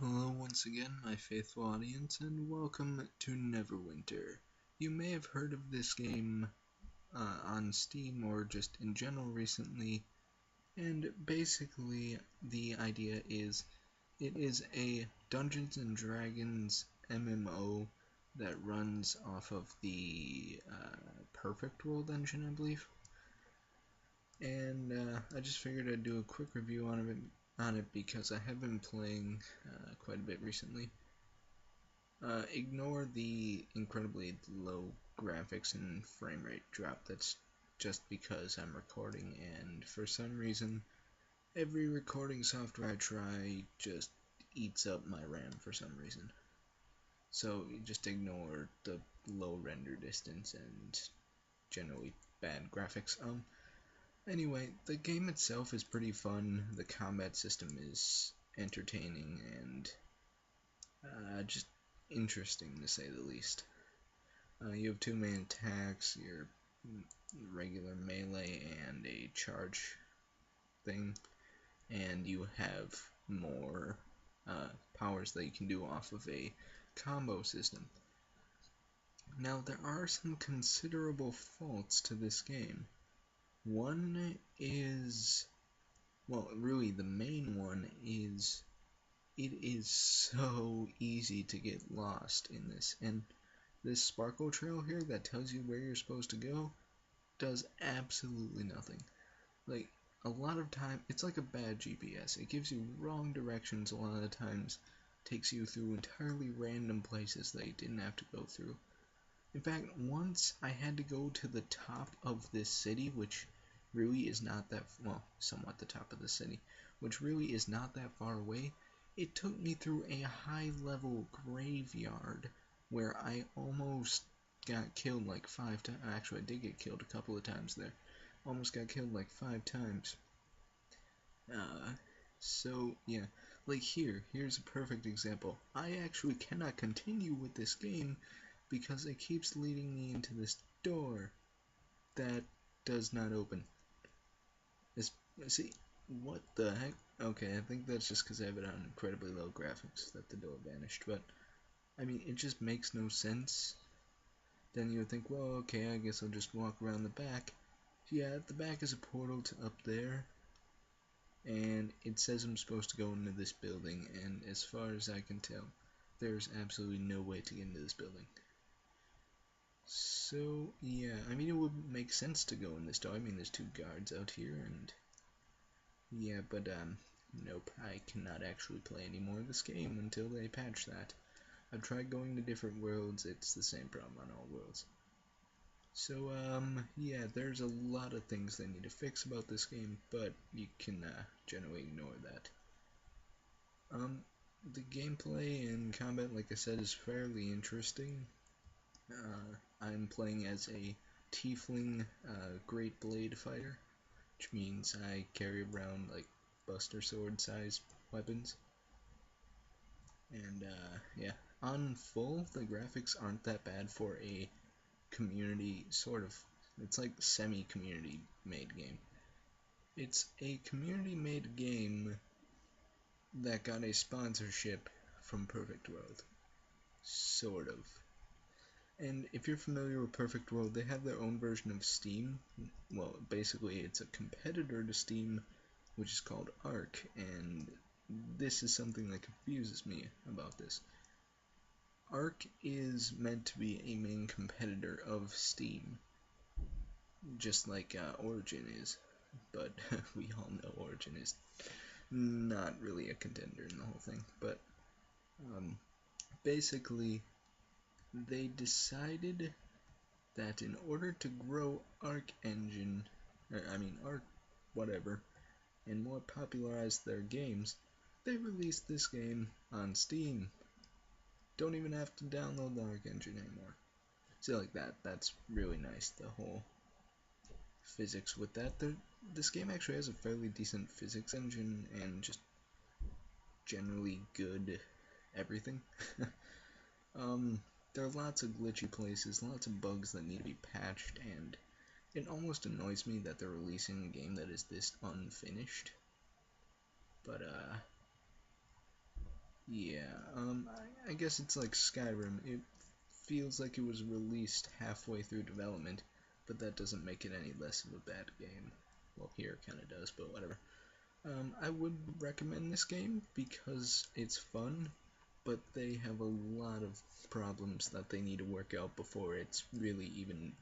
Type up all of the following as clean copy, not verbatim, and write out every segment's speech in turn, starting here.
Hello once again, my faithful audience, and welcome to Neverwinter. You may have heard of this game on Steam or just in general recently, and basically the idea is it is a Dungeons and Dragons MMO that runs off of the Perfect World engine, I believe. And I just figured I'd do a quick review on it because I have been playing quite a bit recently. Ignore the incredibly low graphics and frame rate drop. That's just because I'm recording, and for some reason, every recording software I try just eats up my RAM for some reason. So you just ignore the low render distance and generally bad graphics. Anyway, the game itself is pretty fun. The combat system is entertaining and just interesting to say the least. You have two main attacks, your regular melee and a charge thing, and you have more powers that you can do off of a combo system. Now, there are some considerable faults to this game. One is, well, really the main one is it is so easy to get lost in this, and this sparkle trail here that tells you where you're supposed to go does absolutely nothing. Like, a lot of time, it's like a bad GPS. It gives you wrong directions a lot of the times, takes you through entirely random places that you didn't have to go through. In fact, once I had to go to the top of this city, which really is not that, well, somewhat the top of the city, which really is not that far away. It took me through a high-level graveyard where I almost got killed like 5 times. Actually, I did get killed a couple of times there. Almost got killed like 5 times. So, yeah. Like here's a perfect example. I actually cannot continue with this game because it keeps leading me into this door that does not open. See, what the heck? Okay, I think that's just because I have it on incredibly low graphics that the door vanished, but I mean, it just makes no sense. Then you would think, well, okay, I guess I'll just walk around the back. Yeah, at the back is a portal to up there, and it says I'm supposed to go into this building, and as far as I can tell, there's absolutely no way to get into this building. So, yeah, I mean, it would make sense to go in this door. I mean, there's two guards out here, and yeah, but nope, I cannot actually play any more of this game until they patch that. I've tried going to different worlds, it's the same problem on all worlds. So, yeah, there's a lot of things they need to fix about this game, but you can generally ignore that. The gameplay and combat, like I said, is fairly interesting. I'm playing as a tiefling great blade fighter, which means I carry around like Buster Sword size weapons. And yeah, on full, the graphics aren't that bad for a community sort of. It's like semi-community made game. It's a community made game that got a sponsorship from Perfect World, sort of. And if you're familiar with Perfect World, they have their own version of Steam. Well, basically, it's a competitor to Steam, which is called Arc, and this is something that confuses me about this. Arc is meant to be a main competitor of Steam, just like Origin is, but we all know Origin is not really a contender in the whole thing. But basically, they decided that in order to grow Arc Engine, Arc whatever, and more popularize their games, they released this game on Steam. Don't even have to download the Arc Engine anymore. See, like that's really nice, the whole physics with that. This game actually has a fairly decent physics engine and just generally good everything. There are lots of glitchy places, lots of bugs that need to be patched, and it almost annoys me that they're releasing a game that is this unfinished. But Yeah, I guess it's like Skyrim. It feels like it was released halfway through development, but that doesn't make it any less of a bad game. Well, here it kind of does, but whatever. I would recommend this game because it's fun, but they have a lot of problems that they need to work out before it's really even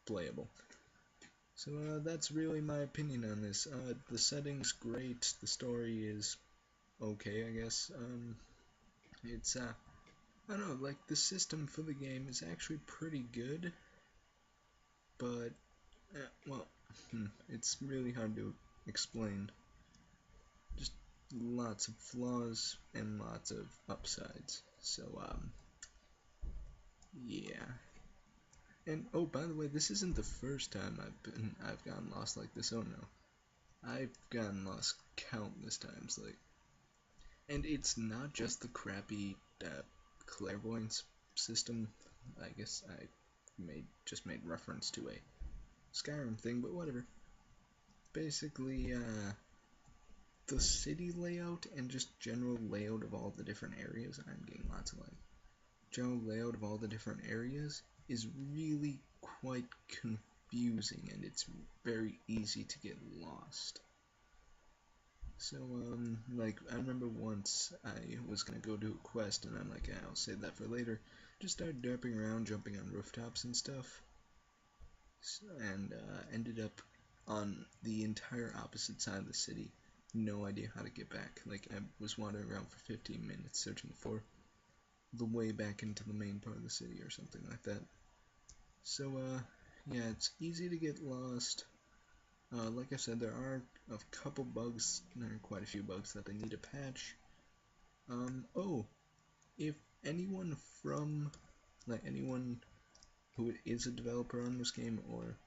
playable. So that's really my opinion on this. The setting's great, the story is okay, I guess. It's I don't know, like the system for the game is actually pretty good, but well, it's really hard to explain. Just lots of flaws and lots of upsides. So yeah. And oh, by the way, this isn't the first time I've gotten lost like this. Oh no, I've gotten lost countless times. Like, and it's not just the crappy clairvoyance system. I guess I just made reference to a Skyrim thing, but whatever. Basically, the city layout and just general layout of all the different areas. I'm getting lots of like general layout of all the different areas is really quite confusing, and it's very easy to get lost. So, like, I remember once I was gonna go do a quest, and I'm like, I'll save that for later. Just started derping around, jumping on rooftops and stuff, and ended up on the entire opposite side of the city. No idea how to get back. Like, I was wandering around for 15 minutes searching for the way back into the main part of the city or something like that. So, yeah, it's easy to get lost. Like I said, there are a couple bugs, there are quite a few bugs that they need to patch. Oh, if anyone from, like anyone who is a developer on this game or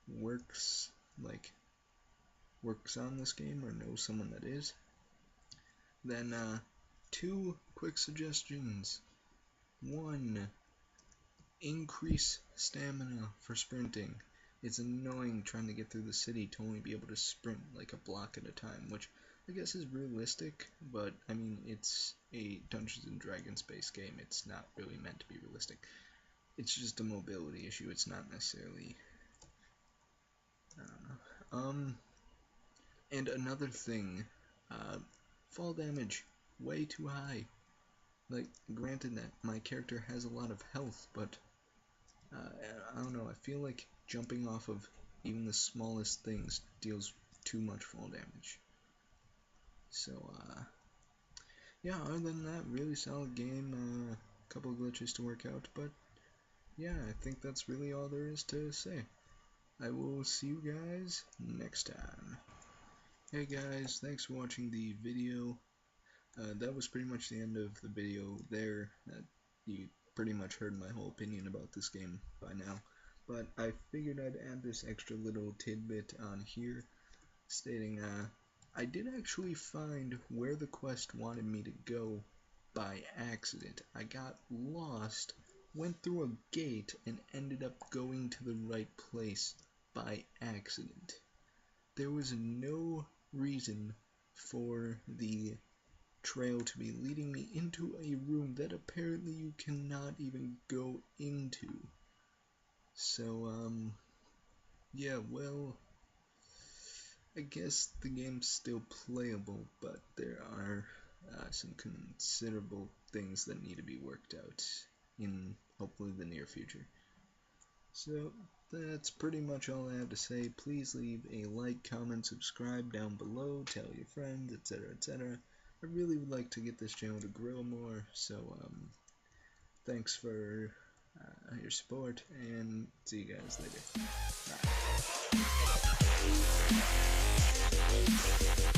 works, like, works on this game or knows someone that is, then, two quick suggestions. One, increase stamina for sprinting. It's annoying trying to get through the city to only be able to sprint like a block at a time, which I guess is realistic, but I mean, it's a Dungeons and Dragons based game. It's not really meant to be realistic. It's just a mobility issue. It's not necessarily, I don't know. And another thing, fall damage, way too high. Like, granted that my character has a lot of health, but I don't know, I feel like jumping off of even the smallest things deals too much fall damage. So, yeah, other than that, really solid game, couple of glitches to work out, but yeah, I think that's really all there is to say. I will see you guys next time. Hey guys, thanks for watching the video. That was pretty much the end of the video there. You pretty much heard my whole opinion about this game by now. But I figured I'd add this extra little tidbit on here, stating, I did actually find where the quest wanted me to go by accident. I got lost, went through a gate, and ended up going to the right place by accident. There was no reason for the trail to be leading me into a room that apparently you cannot even go into. So, yeah, well, I guess the game's still playable, but there are some considerable things that need to be worked out in hopefully the near future. So, that's pretty much all I have to say. Please leave a like, comment, subscribe down below, tell your friends, etc., etc. I really would like to get this channel to grow more, so thanks for your support, and see you guys later. Bye.